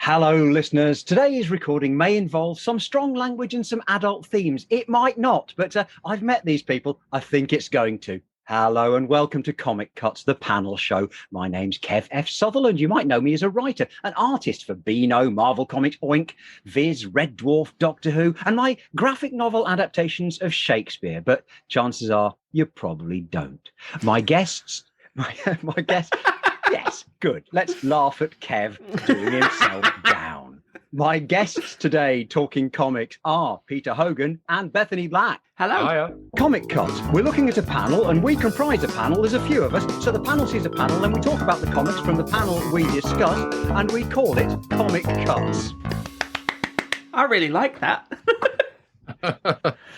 Hello, listeners. Today's recording may involve some strong language and some adult themes. It might not, but I've met these people. I think it's going to. Hello and welcome to Comic Cuts, the panel show. My name's Kev F. Sutherland. You might know me as a writer, an artist for Beano, Marvel Comics, Oink, Viz, Red Dwarf, Doctor Who, and my graphic novel adaptations of Shakespeare. But chances are you probably don't. My guests... My guest, yes, good. Let's laugh at Kev doing himself down. My guests today talking comics are Peter Hogan and Bethany Black. Hello. Hiya. Comic Cuts. We're looking at a panel and we comprise a panel. There's a few of us. So the panel sees a panel and we talk about the comics from the panel we discuss and we call it Comic Cuts. I really like that.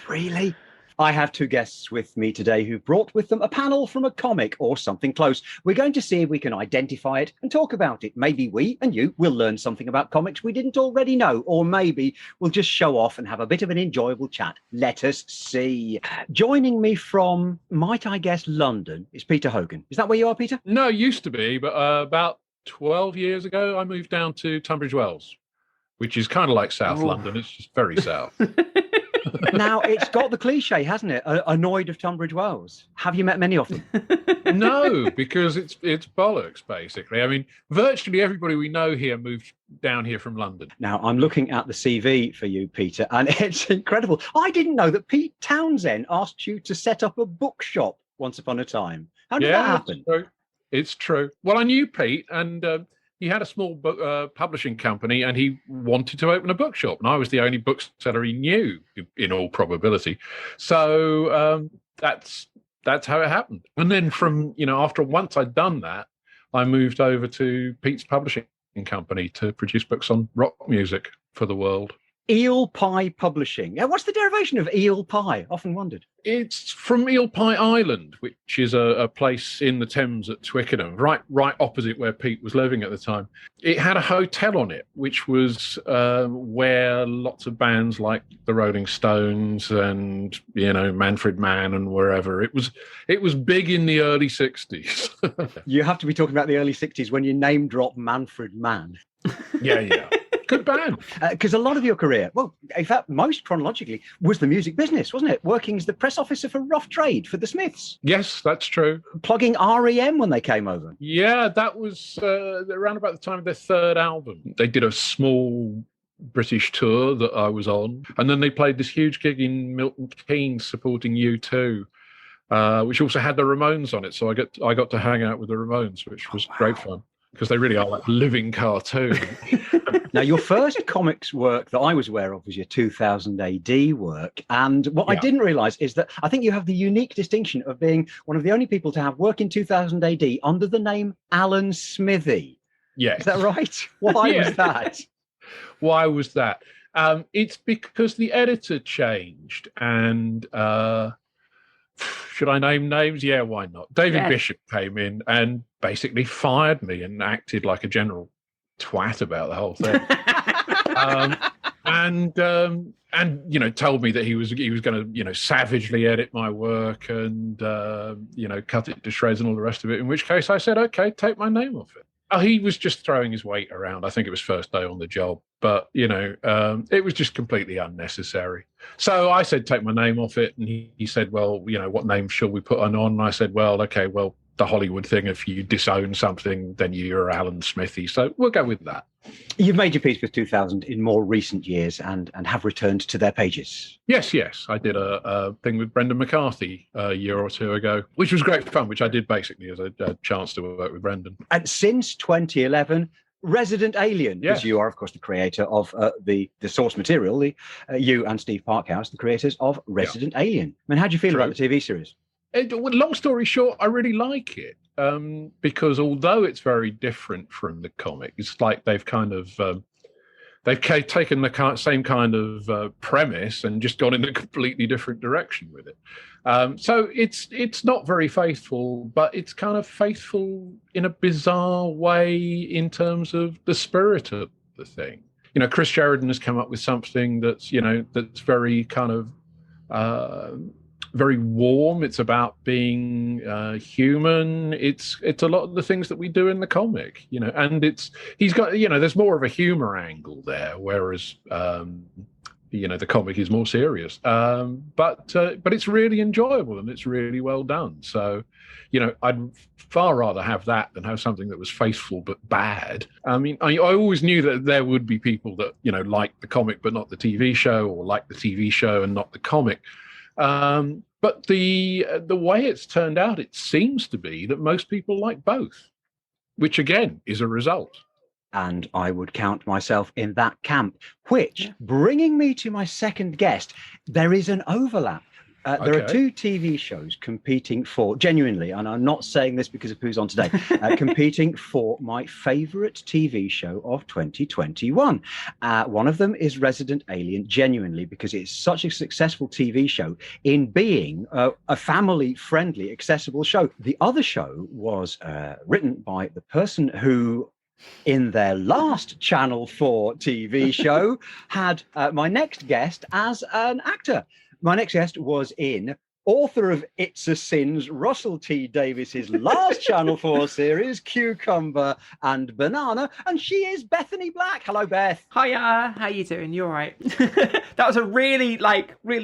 Really? I have two guests with me today who've brought with them a panel from a comic or something close. We're going to see if we can identify it and talk about it. Maybe we and you will learn something about comics we didn't already know, or maybe we'll just show off and have a bit of an enjoyable chat. Let us see. Joining me from, might I guess, London is Peter Hogan. Is that where you are, Peter? No, it used to be, but about 12 years ago, I moved down to Tunbridge Wells, which is kind of like South London. It's just very south. Now, it's got the cliche, hasn't it? Annoyed of Tunbridge Wells. Have you met many of them? No, because it's bollocks, basically. I mean, virtually everybody we know here moved down here from London. Now, I'm looking at the CV for you, Peter, and it's incredible. I didn't know that Pete Townsend asked you to set up a bookshop once upon a time. How did that happen? It's true. Well, I knew Pete, and he had a small book publishing company, and he wanted to open a bookshop, and I was the only bookseller he knew, in all probability. So that's how it happened. And then after once I'd done that, I moved over to Pete's publishing company to produce books on rock music for the world. Eel Pie Publishing. What's the derivation of eel pie? Often wondered. It's from Eel Pie Island, which is a place in the Thames at Twickenham, right opposite where Pete was living at the time. It had a hotel on it, which was where lots of bands like the Rolling Stones and Manfred Mann and wherever. It was big in the early 60s. You have to be talking about the early 60s when you name drop Manfred Mann. Yeah. Good band. Because a lot of your career, well, in fact, most chronologically, was the music business, wasn't it? Working as the press officer for Rough Trade for the Smiths. Yes, that's true. Plugging REM when they came over. Yeah, that was around about the time of their third album. They did a small British tour that I was on, and then they played this huge gig in Milton Keynes supporting U2, which also had the Ramones on it. So I got to hang out with the Ramones, which was great fun, because they really are like living cartoon. Now, your first comics work that I was aware of was your 2000 AD work. And what I didn't realize is that I think you have the unique distinction of being one of the only people to have work in 2000 AD under the name Alan Smithy. Yes. Is that right? Why was that? Why was that? It's because the editor changed, and should I name names? Yeah, why not? David Bishop came in and basically fired me and acted like a general twat about the whole thing. And told me that he was going to savagely edit my work and cut it to shreds and all the rest of it, in which case I said, okay, take my name off it. He was just throwing his weight around. I think it was first day on the job, but it was just completely unnecessary. So I said, take my name off it, and he said, well, what name shall we put on? And I said, well, okay, well, the Hollywood thing, if you disown something, then you're Alan Smithy. So we'll go with that. You've made your peace with 2000 in more recent years and have returned to their pages. Yes. I did a thing with Brendan McCarthy a year or two ago, which was great fun, which I did basically as a chance to work with Brendan. And since 2011, Resident Alien, because you are, of course, the creator of the source material, you and Steve Parkhouse, the creators of Resident Alien. I mean, how do you feel about the TV series? Long story short, I really like it because although it's very different from the comic, it's like they've kind of they've taken the same kind of premise and just gone in a completely different direction with it. So it's not very faithful, but it's kind of faithful in a bizarre way in terms of the spirit of the thing. Chris Sheridan has come up with something that's very kind of very warm. It's about being human. It's a lot of the things that we do in the comic, and he's got, there's more of a humor angle there, whereas the comic is more serious. But it's really enjoyable and it's really well done. So, I'd far rather have that than have something that was faithful but bad. I mean, I always knew that there would be people that, like the comic but not the TV show, or like the TV show and not the comic. But the way it's turned out, it seems to be that most people like both, which again is a result. And I would count myself in that camp, which, bringing me to my second guest, there is an overlap. There are two TV shows competing for, genuinely, and I'm not saying this because of who's on today, competing for my favourite TV show of 2021. One of them is Resident Alien, genuinely, because it's such a successful TV show in being a family-friendly, accessible show. The other show was written by the person who, in their last Channel 4 TV show, had my next guest as an actor. My next guest was in author of It's a Sins, Russell T Davis's last Channel 4 series, Cucumber and Banana, and she is Bethany Black. Hello, Beth. Hiya, how you doing? You all right? That was a really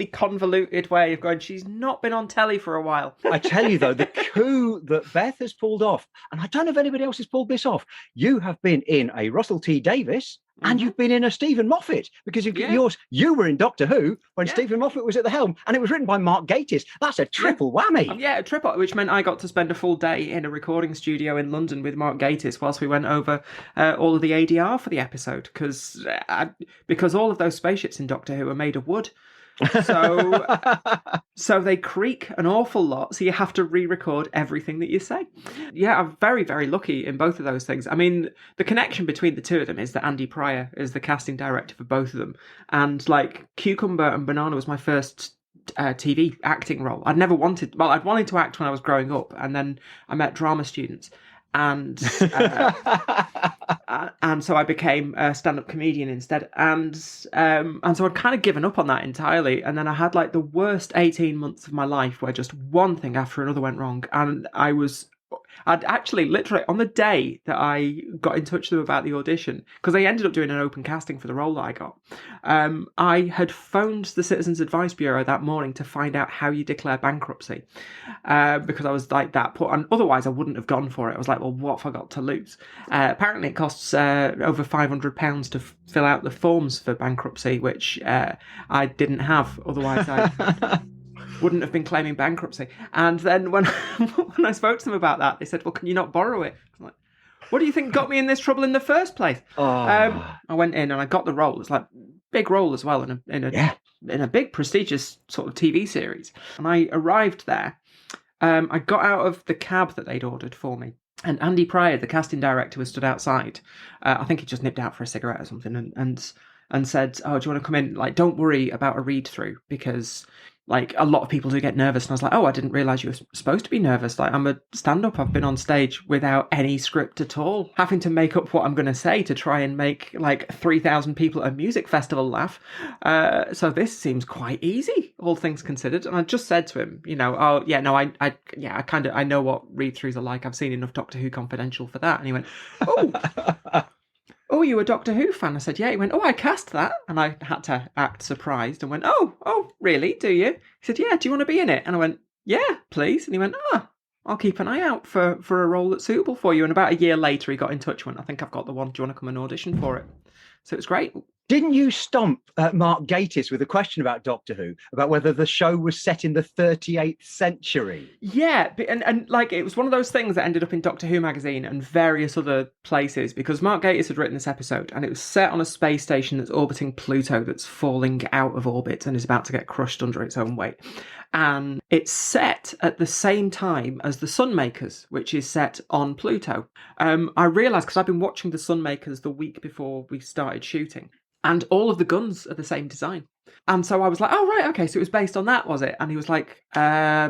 convoluted way of going, she's not been on telly for a while. I tell you, though, the coup that Beth has pulled off, and I don't know if anybody else has pulled this off, you have been in a Russell T Davis, and you've been in a Stephen Moffat, because you were in Doctor Who when Stephen Moffat was at the helm, and it was written by Mark Gatiss. That's a triple whammy. Yeah, a triple, which meant I got to spend a full day in a recording studio in London with Mark Gatiss whilst we went over all of the ADR for the episode, because all of those spaceships in Doctor Who are made of wood. So they creak an awful lot, so you have to re-record everything that you say. Yeah, I'm very, very lucky in both of those things. I mean, the connection between the two of them is that Andy Pryor is the casting director for both of them, and Cucumber and Banana was my first TV acting role. I'd wanted to act when I was growing up, and then I met drama students, and so I became a stand-up comedian instead, and so I'd kind of given up on that entirely, and then I had the worst 18 months of my life where just one thing after another went wrong, and I'd actually literally on the day that I got in touch with them about the audition, because they ended up doing an open casting for the role that I got, I had phoned the Citizens Advice Bureau that morning to find out how you declare bankruptcy, because I was that put, and otherwise I wouldn't have gone for it. I was like, well, what have I got to lose? Apparently it costs over £500 to fill out the forms for bankruptcy, which I didn't have, otherwise I wouldn't have been claiming bankruptcy. And then when I spoke to them about that, they said, well, can you not borrow it? I'm like, what do you think got me in this trouble in the first place? I went in and I got the role. It's big role as well in a big prestigious sort of TV series. And I arrived there. I got out of the cab that they'd ordered for me, and Andy Pryor, the casting director, was stood outside. I think he just nipped out for a cigarette or something, and said, oh, do you want to come in? Don't worry about a read through, because a lot of people do get nervous. And I was like, oh, I didn't realise you were supposed to be nervous. I'm a stand-up. I've been on stage without any script at all, having to make up what I'm going to say to try and make 3,000 people at a music festival laugh. So this seems quite easy, all things considered. And I just said to him, I know what read-throughs are like. I've seen enough Doctor Who Confidential for that. And he went, oh, you a Doctor Who fan? I said, yeah. He went, oh, I cast that. And I had to act surprised and went, oh, really? Do you? He said, yeah, do you want to be in it? And I went, yeah, please. And he went, I'll keep an eye out for a role that's suitable for you. And about a year later, he got in touch and went, I think I've got the one. Do you want to come and audition for it? So it was great. Didn't you stump Mark Gatiss with a question about Doctor Who, about whether the show was set in the 38th century? Yeah, and it was one of those things that ended up in Doctor Who magazine and various other places, because Mark Gatiss had written this episode, and it was set on a space station that's orbiting Pluto, that's falling out of orbit and is about to get crushed under its own weight. And it's set at the same time as The Sunmakers, which is set on Pluto. I realised, because I've been watching The Sunmakers the week before we started shooting, and all of the guns are the same design. And so I was like, oh, right, okay, so it was based on that, was it? And he was like, I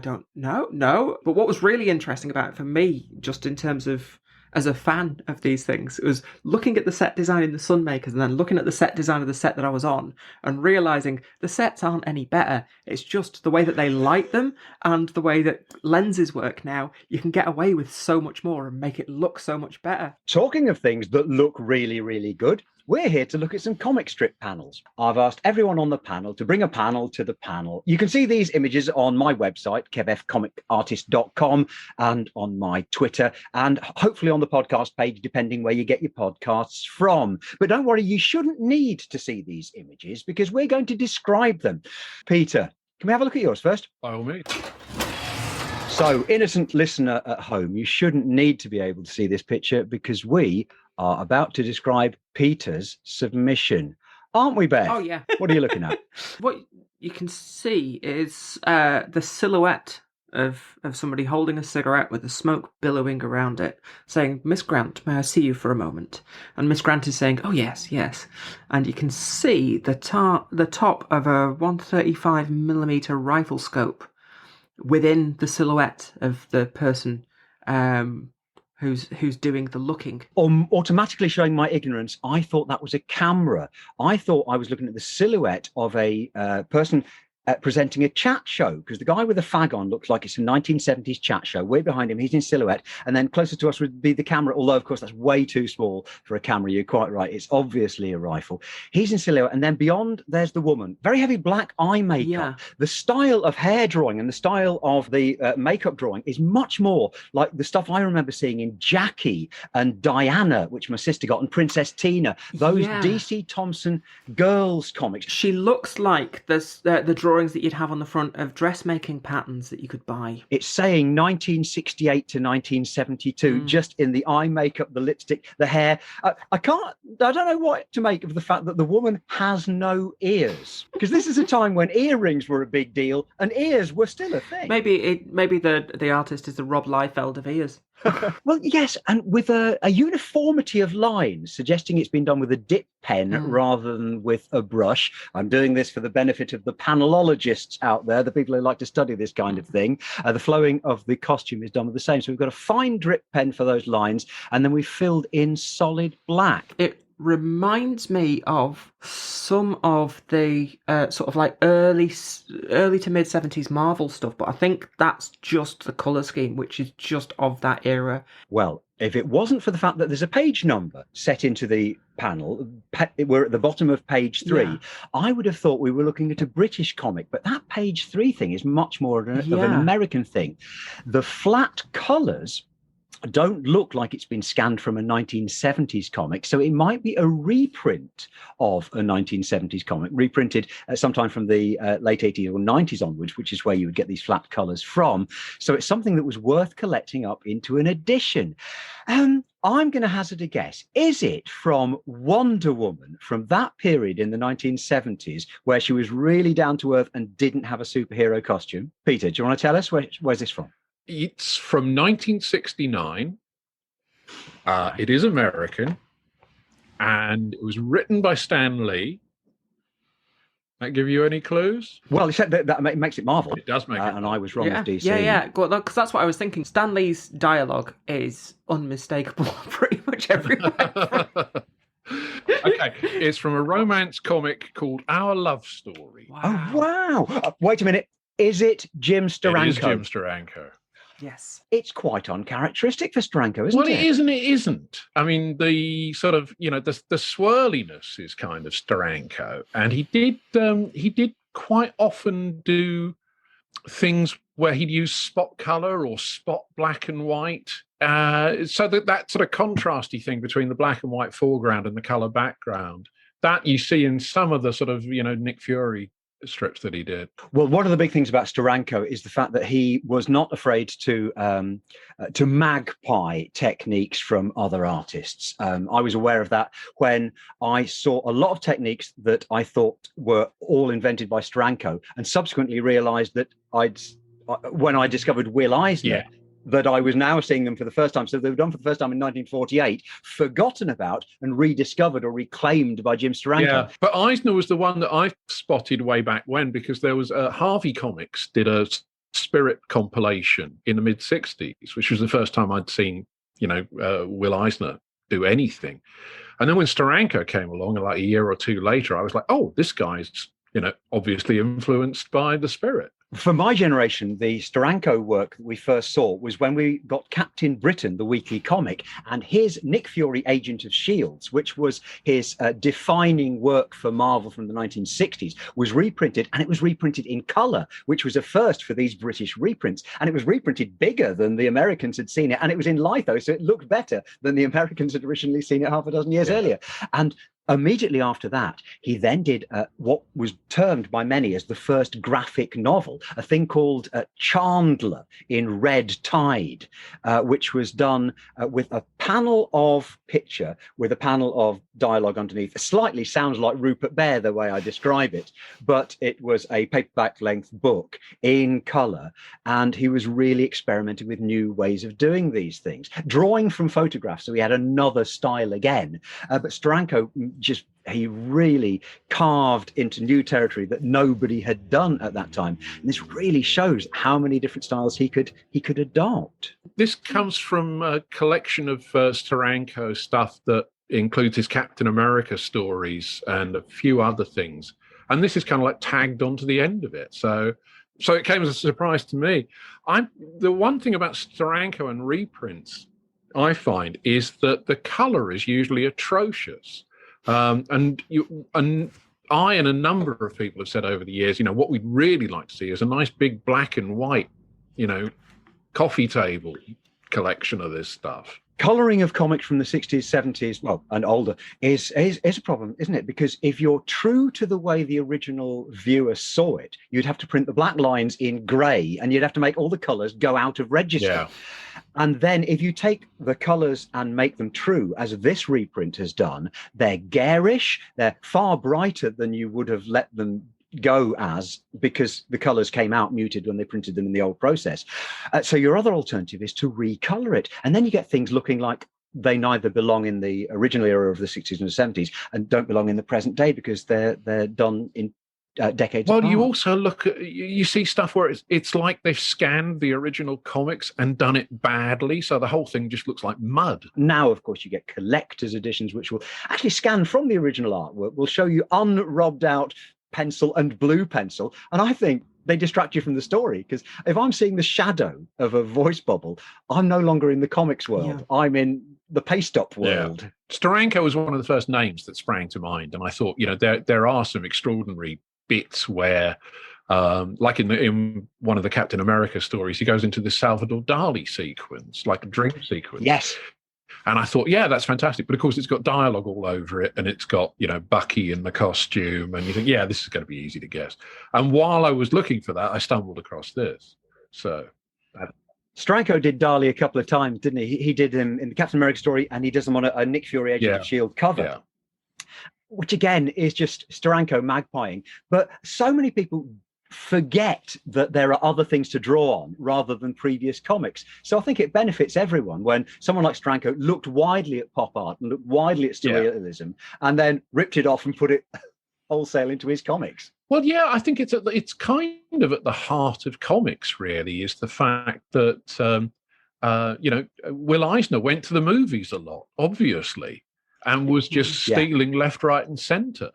don't know, no. But what was really interesting about it for me, just in terms of as a fan of these things. It was looking at the set design in the Sunmakers and then looking at the set design of the set that I was on and realising the sets aren't any better. It's just the way that they light them and the way that lenses work now. You can get away with so much more and make it look so much better. Talking of things that look really, really good, we're here to look at some comic strip panels. I've asked everyone on the panel to bring a panel to the panel. You can see these images on my website, kevfcomicartist.com, and on my Twitter, and hopefully on the podcast page, depending where you get your podcasts from. But don't worry, you shouldn't need to see these images because we're going to describe them. Peter, can we have a look at yours first? By all means. So, innocent listener at home, you shouldn't need to be able to see this picture because we are about to describe Peter's submission. Aren't we, Beth? Oh, yeah. What are you looking at? What you can see is the silhouette of somebody holding a cigarette with the smoke billowing around it, saying, "Miss Grant, may I see you for a moment?" And Miss Grant is saying, "Oh, yes, yes." And you can see the top of a 135mm rifle scope within the silhouette of the person who's doing the looking. Automatically showing my ignorance, I thought that was a camera. I thought I was looking at the silhouette of a person presenting a chat show, because the guy with the fag on looks like it's a 1970s chat show. Way behind him, he's in silhouette, and then closer to us would be the camera, although of course that's way too small for a camera. You're quite right, it's obviously a rifle. He's in silhouette, and then beyond there's the woman, very heavy black eye makeup. Yeah. The style of hair drawing and the style of the makeup drawing is much more like the stuff I remember seeing in Jackie and Diana, which my sister got, and Princess Tina, those DC Thompson girls comics. She looks like the drawings that you'd have on the front of dressmaking patterns that you could buy. It's saying 1968 to 1972, just in the eye makeup, the lipstick, the hair. I don't know what to make of the fact that the woman has no ears, because this is a time when earrings were a big deal and ears were still a thing. Maybe the artist is the Rob Liefeld of ears. Well, yes, and with a uniformity of lines, suggesting it's been done with a dip pen rather than with a brush. I'm doing this for the benefit of the panelologists out there, the people who like to study this kind of thing. The flowing of the costume is done with the same. So we've got a fine drip pen for those lines, and then we've filled in solid black. It reminds me of some of the sort of like early to mid 70s Marvel stuff, but I think that's just the colour scheme, which is just of that era. Well, if it wasn't for the fact that there's a page number set into the panel, we're at the bottom of page 3, I would have thought we were looking at a British comic, but that page 3 thing is much more of an American thing. The flat colours don't look like it's been scanned from a 1970s comic, so it might be a reprint of a 1970s comic, reprinted sometime from the late 80s or 90s onwards, which is where you would get these flat colours from. So it's something that was worth collecting up into an edition. I'm going to hazard a guess. Is it from Wonder Woman, from that period in the 1970s, where she was really down to earth and didn't have a superhero costume? Peter, do you want to tell us where's this from? It's from 1969. It is American, and it was written by Stan Lee. That give you any clues? Well, that makes it Marvel. It does make it. And I was wrong with DC. Yeah, because that's what I was thinking. Stan Lee's dialogue is unmistakable pretty much everywhere. Okay, it's from a romance comic called Our Love Story. Wow. Oh, wow. Wait a minute. Is it Jim Steranko? It is Jim Steranko. Yes. It's quite uncharacteristic for Steranko, isn't it? Well, it is and it isn't. I mean, the sort of, the swirliness is kind of Steranko. And he did quite often do things where he'd use spot color or spot black and white. So that sort of contrasty thing between the black and white foreground and the color background, that you see in some of the sort of, Nick Fury strips that he did. Well, one of the big things about Steranko is the fact that he was not afraid to magpie techniques from other artists. I was aware of that when I saw a lot of techniques that I thought were all invented by Steranko, and subsequently realized that when I discovered Will Eisner, that I was now seeing them for the first time. So they were done for the first time in 1948, forgotten about and rediscovered or reclaimed by Jim Steranko. Yeah, but Eisner was the one that I spotted way back when, because there was Harvey Comics did a Spirit compilation in the mid-60s, which was the first time I'd seen Will Eisner do anything. And then when Steranko came along, like a year or two later, I was like, oh, this guy's, obviously influenced by the Spirit. For my generation, the Steranko work that we first saw was when we got Captain Britain, the weekly comic, and his Nick Fury, Agent of S.H.I.E.L.D., which was his defining work for Marvel from the 1960s, was reprinted, and it was reprinted in colour, which was a first for these British reprints. And it was reprinted bigger than the Americans had seen it, and it was in litho, so it looked better than the Americans had originally seen it half a dozen years earlier. And immediately after that, he then did what was termed by many as the first graphic novel, a thing called Chandler in Red Tide, which was done with a panel of picture with a panel of dialogue underneath. It slightly sounds like Rupert Bear, the way I describe it, but it was a paperback length book in colour, and he was really experimenting with new ways of doing these things, drawing from photographs, so he had another style again. But Steranko he really carved into new territory that nobody had done at that time. And this really shows how many different styles he could adopt. This comes from a collection of Steranko stuff that includes his Captain America stories and a few other things. And this is kind of like tagged onto the end of it. So it came as a surprise to me. The one thing about Steranko and reprints I find is that the color is usually atrocious. And I and a number of people have said over the years, what we'd really like to see is a nice big black and white, coffee table collection of this stuff. Colouring of comics from the 60s, 70s, and older is a problem, isn't it? Because if you're true to the way the original viewer saw it, you'd have to print the black lines in grey, and you'd have to make all the colours go out of register. Yeah. And then if you take the colours and make them true, as this reprint has done, they're garish, they're far brighter than you would have let them go as, because the colours came out muted when they printed them in the old process. So your other alternative is to recolor it, and then you get things looking like they neither belong in the original era of the 60s and the 70s and don't belong in the present day, because they're done in decades apart. You also look at, you see stuff where it's like they've scanned the original comics and done it badly, so the whole thing just looks like mud. Now, of course, you get collector's editions, which will actually scan from the original artwork, will show you unrubbed out pencil and blue pencil, and I think they distract you from the story, because if I'm seeing the shadow of a voice bubble, I'm no longer in the comics world. Yeah. I'm in the paste-up world. Yeah. Steranko was one of the first names that sprang to mind, and I thought, there are some extraordinary bits where, like in one of the Captain America stories, he goes into the Salvador Dali sequence, like a dream sequence. Yes. And I thought, yeah, that's fantastic. But of course, it's got dialogue all over it, and it's got, Bucky in the costume, and you think, yeah, this is going to be easy to guess. And while I was looking for that, I stumbled across this. So Steranko did Dali a couple of times, didn't he? He did him in the Captain America story, and he does him on a Nick Fury Agent of S.H.I.E.L.D. cover, which again is just Steranko magpieing. But so many people forget that there are other things to draw on rather than previous comics. So I think it benefits everyone when someone like Steranko looked widely at pop art and looked widely at surrealism and then ripped it off and put it wholesale into his comics. Well, yeah, I think it's kind of at the heart of comics, really, is the fact that, Will Eisner went to the movies a lot, obviously, and was just stealing left, right, and centre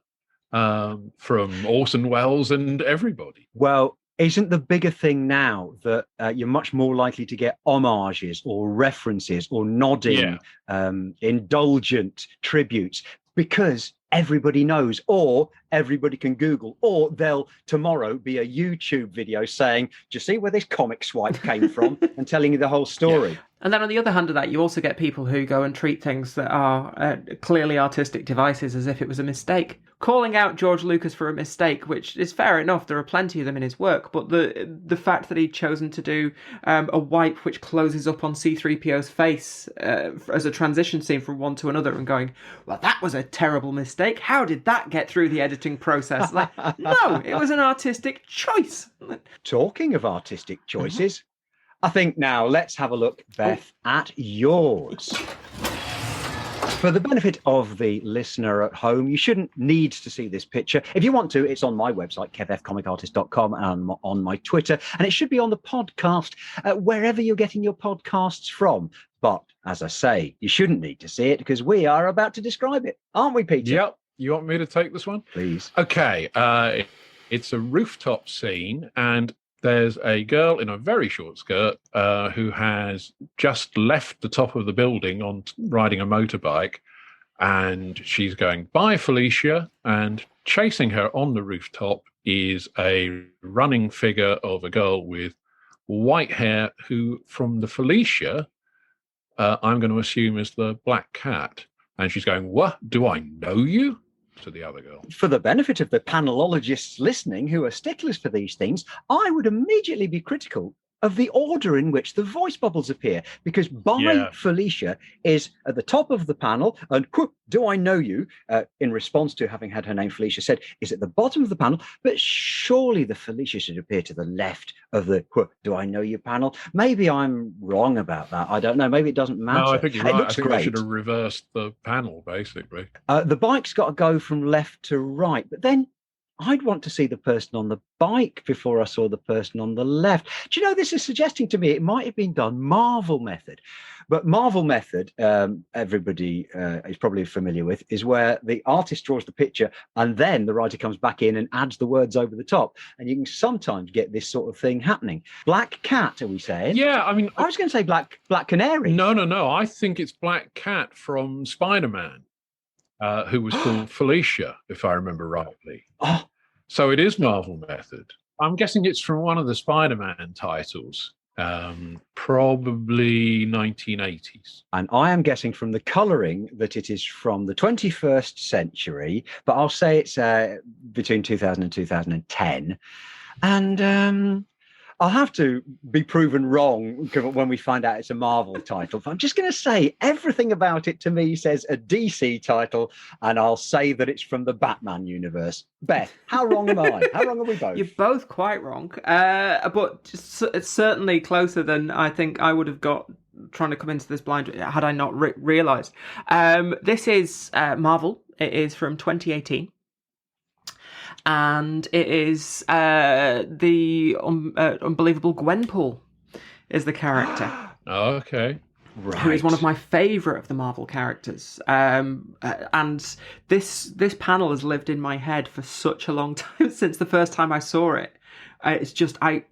from Orson Welles and everybody. Well, isn't the bigger thing now that you're much more likely to get homages or references or nodding, indulgent tributes, because everybody knows, or everybody can Google, or there'll tomorrow be a YouTube video saying, do you see where this comic swipe came from, and telling you the whole story. Yeah. And then on the other hand of that, you also get people who go and treat things that are clearly artistic devices as if it was a mistake. Calling out George Lucas for a mistake, which is fair enough, there are plenty of them in his work, but the fact that he'd chosen to do a wipe which closes up on C-3PO's face as a transition scene from one to another, and going, well, that was a terrible mistake. How did that get through the editing process? Like, no, it was an artistic choice. Talking of artistic choices, I think now let's have a look, Beth, at yours. For the benefit of the listener at home, you shouldn't need to see this picture. If you want to, it's on my website, kevfcomicartist.com, and on my Twitter, and it should be on the podcast, wherever you're getting your podcasts from. But as I say, you shouldn't need to see it because we are about to describe it, aren't we, Peter? Yep. You want me to take this one? Please. Okay. It's a rooftop scene, and there's a girl in a very short skirt who has just left the top of the building on riding a motorbike, and she's going, "Bye, Felicia," and chasing her on the rooftop is a running figure of a girl with white hair who, from the Felicia, I'm going to assume is the black cat. And she's going, "What? Do I know you?" to the other girl. For the benefit of the panelologists listening who are sticklers for these things, I would immediately be critical of the order in which the voice bubbles appear, because "Bye, Felicia" is at the top of the panel, and "Do I know you?" In response to having had her name Felicia said, is at the bottom of the panel. But surely the Felicia should appear to the left of the "Do I know you" panel. Maybe I'm wrong about that. I don't know. Maybe it doesn't matter. No, I think you're right. It looks I think great. they should have reversed the panel, basically. The bike's got to go from left to right, but then I'd want to see the person on the bike before I saw the person on the left. Do you know, this is suggesting to me it might have been done Marvel method. But Marvel method, everybody is probably familiar with, is where the artist draws the picture and then the writer comes back in and adds the words over the top. And you can sometimes get this sort of thing happening. Black cat, are we saying? Yeah, I mean, I was going to say black canary. No. I think it's Black Cat from Spider-Man. Who was called Felicia, if I remember rightly. Oh. So it is Marvel method. I'm guessing it's from one of the Spider-Man titles, probably 1980s. And I am guessing from the colouring that it is from the 21st century, but I'll say it's between 2000 and 2010. And I'll have to be proven wrong when we find out it's a Marvel title. But I'm just going to say everything about it to me says a DC title, and I'll say that it's from the Batman universe. Beth, how wrong am I? How wrong are we both? You're both quite wrong, but it's certainly closer than I think I would have got trying to come into this blind had I not realised. This is Marvel. It is from 2018. And it is the unbelievable Gwenpool is the character. Oh, okay. Right. Who is one of my favourite of the Marvel characters. And this panel has lived in my head for such a long time, since the first time I saw it. It's just, I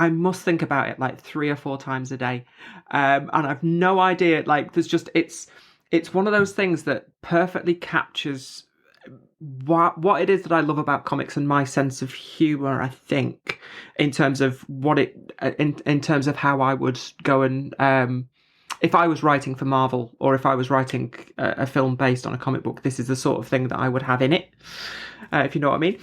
must think about it like 3 or 4 times a day. And I've no idea, like, there's just, it's one of those things that perfectly captures what it is that I love about comics and my sense of humor, I think, in terms of what it in terms of how I would go and if I was writing for Marvel or if I was writing a film based on a comic book, this is the sort of thing that I would have in it, if you know what I mean.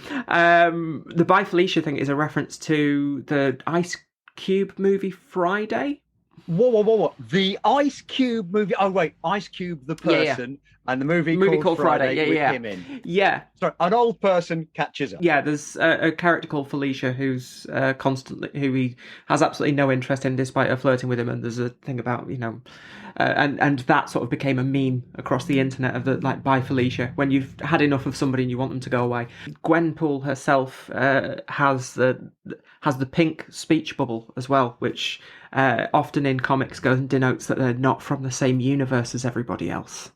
The Bye Felicia thing is a reference to the Ice Cube movie Friday. Whoa. The Ice Cube movie. Oh, wait. Ice Cube, the person, and the movie called Friday with him in. Yeah. Sorry, an old person catches up. Yeah, there's a character called Felicia who he has absolutely no interest in, despite her flirting with him. And there's a thing about, and that sort of became a meme across the internet of the, like, Bye Felicia, when you've had enough of somebody and you want them to go away. Gwenpool herself has the pink speech bubble as well, which often in comics goes and denotes that they're not from the same universe as everybody else.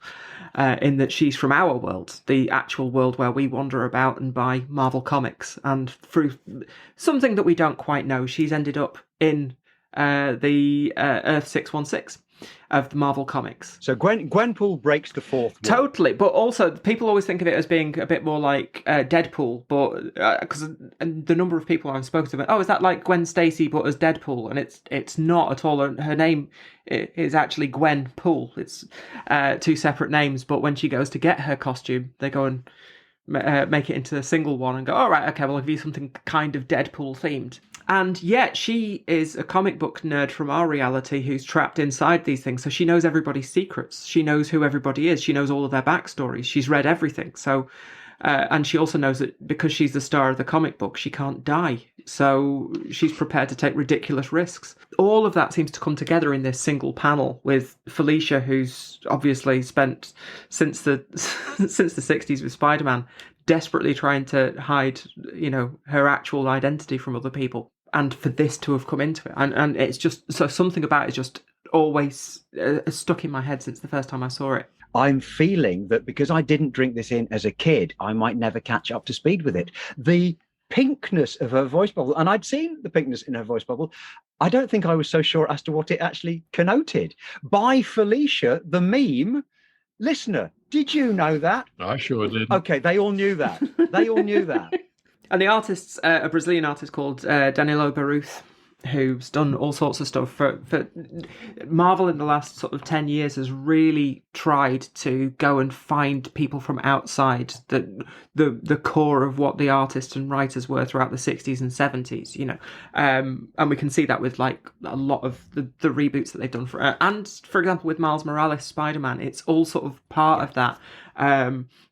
In that she's from our world, the actual world where we wander about and buy Marvel comics. And through something that we don't quite know, she's ended up in the Earth 616 of the Marvel comics. So Gwenpool breaks the fourth wall. Totally, but also people always think of it as being a bit more like Deadpool, but because the number of people I've spoken to, is that like Gwen Stacy but as Deadpool? And it's not at all. Her name is actually Gwen Pool. It's 2 separate names, but when she goes to get her costume, they go and make it into a single one and go, all right, okay, well, I'll give you something kind of Deadpool themed. And yet she is a comic book nerd from our reality who's trapped inside these things. So she knows everybody's secrets. She knows who everybody is. She knows all of their backstories. She's read everything. So And she also knows that because she's the star of the comic book, she can't die. So she's prepared to take ridiculous risks. All of that seems to come together in this single panel with Felicia, who's obviously spent since the since the 60s with Spider-Man, desperately trying to hide, her actual identity from other people. And for this to have come into it. And it's just, so something about it just always stuck in my head since the first time I saw it. I'm feeling that because I didn't drink this in as a kid, I might never catch up to speed with it. The pinkness of her voice bubble, and I'd seen the pinkness in her voice bubble, I don't think I was so sure as to what it actually connoted. By Felicia, the meme, listener, did you know that? I sure did. Okay, they all knew that. They all knew that. And the artist's a Brazilian artist called Danilo Baruth, who's done all sorts of stuff for Marvel in the last sort of 10 years has really tried to go and find people from outside the core of what the artists and writers were throughout the 60s and 70s, and we can see that with like a lot of the reboots that they've done and for example with Miles Morales Spider-Man, it's all sort of part of that.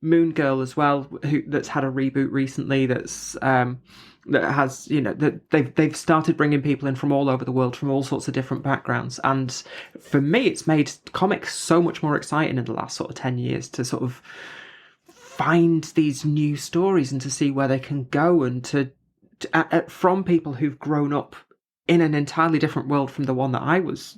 Moon Girl as well, that's had a reboot recently that has, that they've started bringing people in from all over the world, from all sorts of different backgrounds. And for me, it's made comics so much more exciting in the last sort of 10 years to sort of find these new stories and to see where they can go, and to from people who've grown up in an entirely different world from the one that I was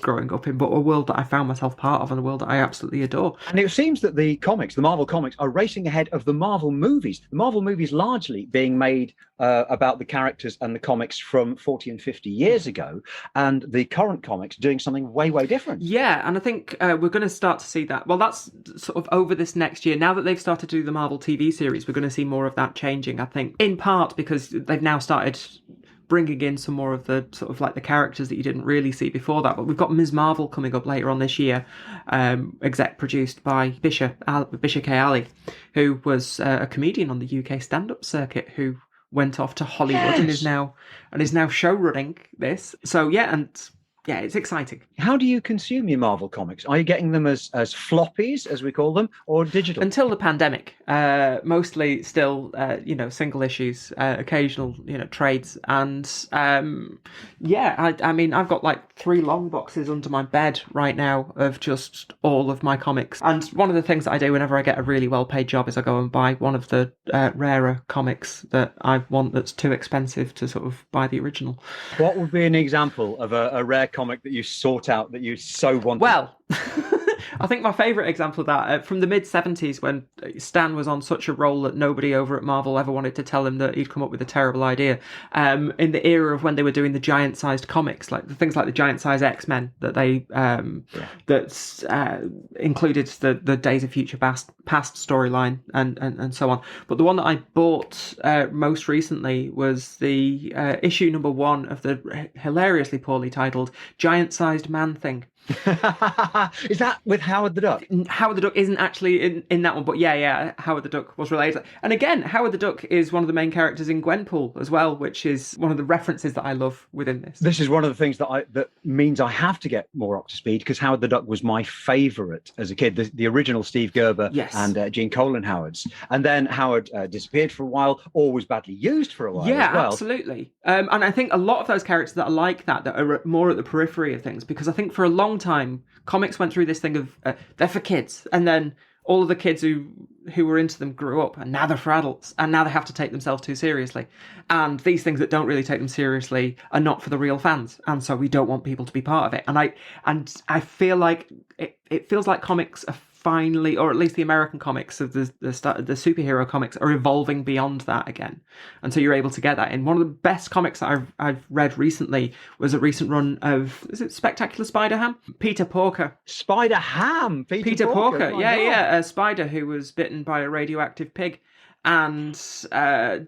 growing up in, but a world that I found myself part of and a world that I absolutely adore. And it seems that the Marvel comics, are racing ahead of the Marvel movies. The Marvel movies largely being made about the characters and the comics from 40 and 50 years ago, and the current comics doing something way, way different. Yeah, and I think we're going to start to see that. Well, that's sort of over this next year. Now that they've started to do the Marvel TV series, we're going to see more of that changing, I think, in part because they've now started bringing in some more of the sort of like the characters that you didn't really see before that. But we've got Ms. Marvel coming up later on this year, exec produced by Bisha K. Ali, who was a comedian on the UK stand-up circuit who went off to Hollywood and is now show running this. So yeah, it's exciting. How do you consume your Marvel comics? Are you getting them as floppies, as we call them, or digital? Until the pandemic, mostly still, single issues, occasional, trades. And I mean, I've got like 3 long boxes under my bed right now of just all of my comics. And one of the things that I do whenever I get a really well-paid job is I go and buy one of the rarer comics that I want that's too expensive to sort of buy the original. What would be an example of a rare comic that you sought out that you so wanted? Well, I think my favourite example of that, from the mid-70s when Stan was on such a roll that nobody over at Marvel ever wanted to tell him that he'd come up with a terrible idea, in the era of when they were doing the giant-sized comics, like the things like the giant-sized X-Men that they included the Days of Future Past storyline and so on. But the one that I bought most recently was the issue number 1 of the hilariously poorly titled Giant-Sized Man Thing. Is that with Howard the Duck? Howard the Duck isn't actually in that one, but yeah, Howard the Duck was related. And again, Howard the Duck is one of the main characters in Gwenpool as well, which is one of the references that I love within this. This is one of the things that means I have to get more up to speed, because Howard the Duck was my favourite as a kid. The original Steve Gerber and Gene Colan Howards. And then Howard disappeared for a while, or was badly used for a while as well. Absolutely. And I think a lot of those characters that are like that are more at the periphery of things, because I think for a long time comics went through this thing of they're for kids, and then all of the kids who were into them grew up, and now they're for adults, and now they have to take themselves too seriously, and these things that don't really take them seriously are not for the real fans, and so we don't want people to be part of it. And I feel like it feels like comics are finally, or at least the American comics of the superhero comics, are evolving beyond that again, and so you're able to get that in. One of the best comics that I've read recently was a recent run of, is it Spectacular Spider-Ham? Peter Porker. Spider-Ham? Peter Porker. Oh Yeah, a spider who was bitten by a radioactive pig. and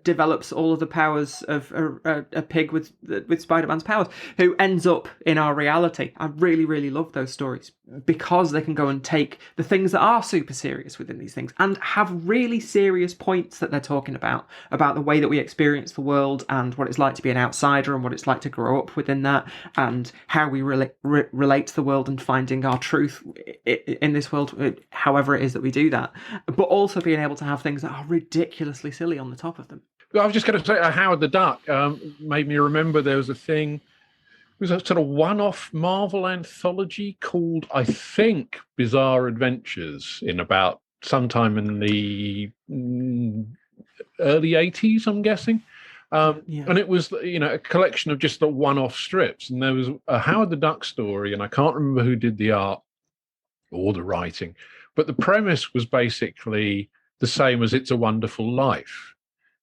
develops all of the powers of a pig with Spider-Man's powers, who ends up in our reality. I really, really love those stories because they can go and take the things that are super serious within these things and have really serious points that they're talking about the way that we experience the world and what it's like to be an outsider and what it's like to grow up within that and how we relate to the world and finding our truth in this world, however it is that we do that, but also being able to have things that are ridiculously silly on the top of them. Well, I was just going to say, Howard the Duck made me remember there was a thing, it was a sort of one-off Marvel anthology called, I think, Bizarre Adventures, in about sometime in the early 80s, I'm guessing. And it was, a collection of just the one-off strips. And there was a Howard the Duck story, and I can't remember who did the art or the writing, but the premise was basically the same as It's a Wonderful Life,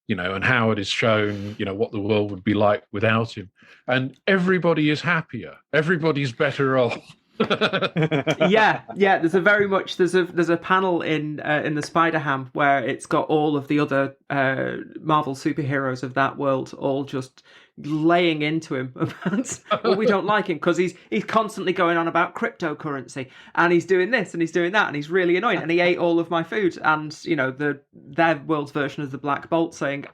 and Howard is shown, what the world would be like without him. And everybody is happier. Everybody's better off. yeah. There's a panel in the Spider-Ham where it's got all of the other Marvel superheroes of that world all just laying into him about well, we don't like him because he's constantly going on about cryptocurrency and he's doing this and he's doing that and he's really annoying and he ate all of my food, and their world's version of the Black Bolt saying,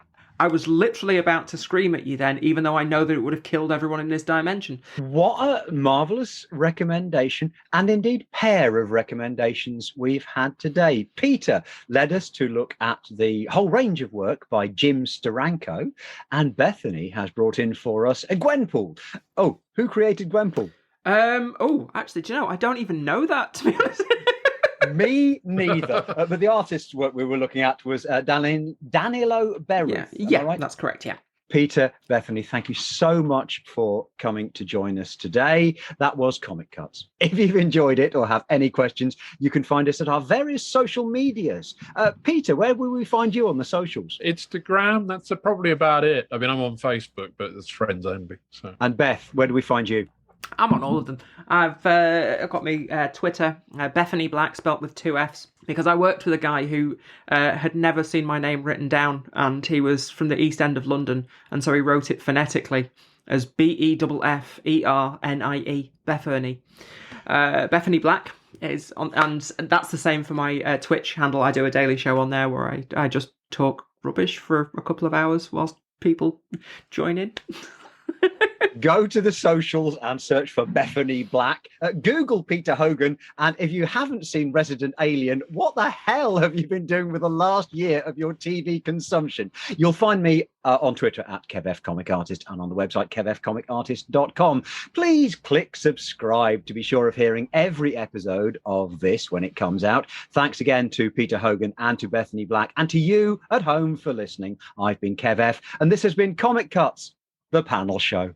I was literally about to scream at you then, even though I know that it would have killed everyone in this dimension. What a marvellous recommendation, and indeed pair of recommendations we've had today. Peter led us to look at the whole range of work by Jim Steranko, and Bethany has brought in for us a Gwenpool. Oh, who created Gwenpool? Actually, do you know, I don't even know that, to be honest. Me neither. But the artist's work we were looking at was Danilo Berruth. Yeah, right? That's correct, yeah. Peter, Bethany, thank you so much for coming to join us today. That was Comic Cuts. If you've enjoyed it or have any questions, you can find us at our various social medias. Peter, where will we find you on the socials? Instagram, that's probably about it. I mean, I'm on Facebook, but it's friends only. So. And Beth, where do we find you? I'm on all of them. I've got me Twitter, Bethany Black, spelt with 2 Fs, because I worked with a guy who had never seen my name written down, and he was from the East End of London, and so he wrote it phonetically as Befffernie, Bethany. Bethany Black is on, and that's the same for my Twitch handle. I do a daily show on there where I just talk rubbish for a couple of hours whilst people join in. Go to the socials and search for Bethany Black. Google Peter Hogan. And if you haven't seen Resident Alien, what the hell have you been doing with the last year of your TV consumption? You'll find me on Twitter at KevFComicArtist and on the website kevfcomicartist.com. Please click subscribe to be sure of hearing every episode of this when it comes out. Thanks again to Peter Hogan and to Bethany Black and to you at home for listening. I've been Kev F, and this has been Comic Cuts, the panel show.